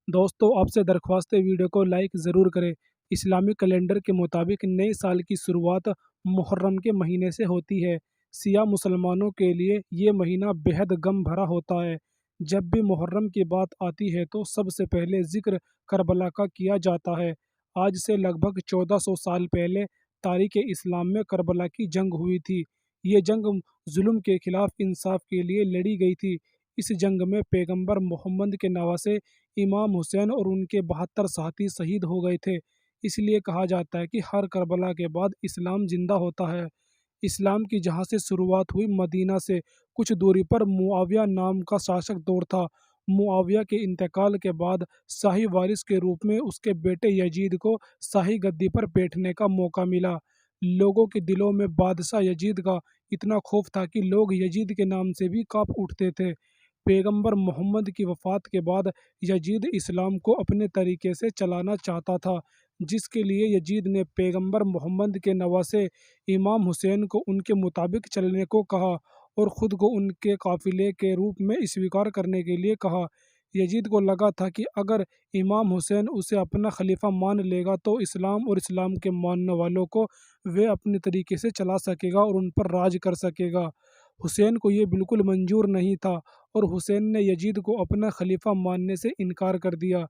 دوستو آپ سے درخواست ہے ویڈیو کو لائک ضرور کریں۔ اسلامی کیلنڈر کے مطابق نئے سال کی شروعات محرم کے مہینے سے ہوتی ہے۔ سیاہ مسلمانوں کے لیے یہ مہینہ بہت غم بھرا ہوتا ہے۔ جب بھی محرم کی بات آتی ہے تو سب سے پہلے ذکر کربلا کا کیا جاتا ہے۔ آج سے لگ بھگ 1400 سال پہلے تاریخ اسلام میں کربلا کی جنگ ہوئی تھی۔ یہ جنگ ظلم کے خلاف انصاف کے لیے لڑی گئی تھی۔ اس جنگ میں پیغمبر محمد کے نواسے امام حسین اور ان کے 72 ساتھی شہید ہو گئے تھے۔ اس لیے کہا جاتا ہے کہ ہر کربلا کے بعد اسلام زندہ ہوتا ہے۔ اسلام کی جہاں سے شروعات ہوئی مدینہ سے کچھ دوری پر معاویہ نام کا شاشک دور تھا۔ معاویہ کے انتقال کے بعد شاہی وارث کے روپ میں اس کے بیٹے یزید کو شاہی گدی پر بیٹھنے کا موقع ملا۔ لوگوں کے دلوں میں بادشاہ یزید کا اتنا خوف تھا کہ لوگ یزید کے نام سے بھی کانپ اٹھتے تھے۔ پیغمبر محمد کی وفات کے بعد یزید اسلام کو اپنے طریقے سے چلانا چاہتا تھا، جس کے لیے یزید نے پیغمبر محمد کے نواسے امام حسین کو ان کے مطابق چلنے کو کہا اور خود کو ان کے قافلے کے روپ میں اسویکار کرنے کے لیے کہا۔ یزید کو لگا تھا کہ اگر امام حسین اسے اپنا خلیفہ مان لے گا تو اسلام اور اسلام کے ماننے والوں کو وہ اپنے طریقے سے چلا سکے گا اور ان پر راج کر سکے گا۔ حسین کو یہ بالکل منظور نہیں تھا اور حسین نے یزید کو اپنا خلیفہ ماننے سے انکار کر دیا۔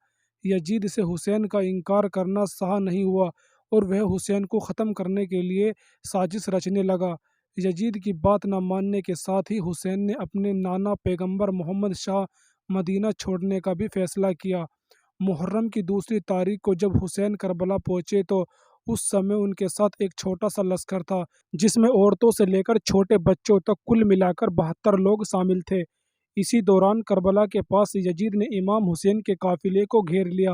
یزید سے حسین کا انکار کرنا سہا نہیں ہوا اور وہ حسین کو ختم کرنے کے لیے سازش رچنے لگا۔ یزید کی بات نہ ماننے کے ساتھ ہی حسین نے اپنے نانا پیغمبر محمد شاہ مدینہ چھوڑنے کا بھی فیصلہ کیا۔ محرم کی دوسری تاریخ کو جب حسین کربلا پہنچے تو اس سمے ان کے ساتھ ایک چھوٹا سا لشکر تھا، جس میں عورتوں سے لے کر چھوٹے بچوں تک کل ملا کر 72 لوگ شامل تھے۔ اسی دوران کربلا کے پاس یزید نے امام حسین کے قافلے کو گھیر لیا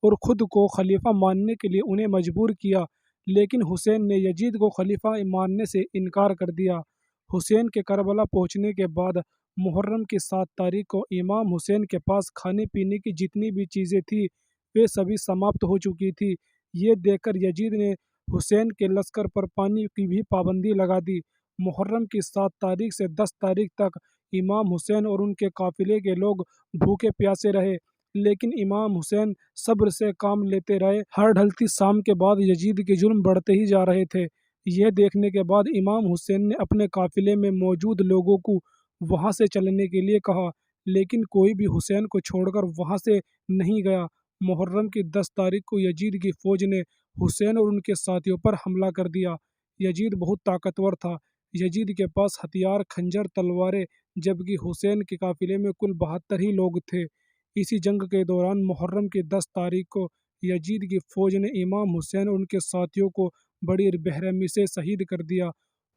اور خود کو خلیفہ ماننے کے لیے انہیں مجبور کیا، لیکن حسین نے یزید کو خلیفہ ماننے سے انکار کر دیا۔ حسین کے کربلا پہنچنے کے بعد محرم کی 7 تاریخ کو امام حسین کے پاس کھانے پینے کی جتنی بھی چیزیں تھیں وہ سبھی سماپت ہو چکی تھی۔ یہ دیکھ کر یزید نے حسین کے لشکر پر پانی کی بھی پابندی لگا دی۔ محرم کی 7 تاریخ سے 10 تاریخ تک امام حسین اور ان کے قافلے کے لوگ بھوکے پیاسے رہے، لیکن امام حسین صبر سے کام لیتے رہے۔ ہر ڈھلتی شام کے بعد یزید کے ظلم بڑھتے ہی جا رہے تھے۔ یہ دیکھنے کے بعد امام حسین نے اپنے قافلے میں موجود لوگوں کو وہاں سے چلنے کے لیے کہا، لیکن کوئی بھی حسین کو چھوڑ کر وہاں سے نہیں گیا۔ محرم کی 10 تاریخ کو یزید کی فوج نے حسین اور ان کے ساتھیوں پر حملہ کر دیا۔ یزید بہت طاقتور تھا۔ یزید کے پاس ہتھیار، خنجر، تلواریں، جبکہ حسین کے قافلے میں کل 72 ہی لوگ تھے۔ اسی جنگ کے دوران محرم کی 10 تاریخ کو یزید کی فوج نے امام حسین اور ان کے ساتھیوں کو بڑی بےرحمی سے شہید کر دیا۔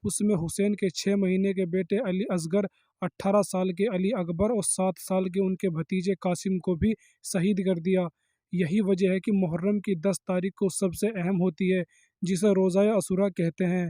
اس میں حسین کے 6 مہینے کے بیٹے علی اصغر، 18 سال کے علی اکبر اور 7 سال کے ان کے بھتیجے قاسم کو بھی شہید کر دیا۔ یہی وجہ ہے کہ محرم کی 10 تاریخ کو سب سے اہم ہوتی ہے، جسے روزہ عاشوراء کہتے ہیں۔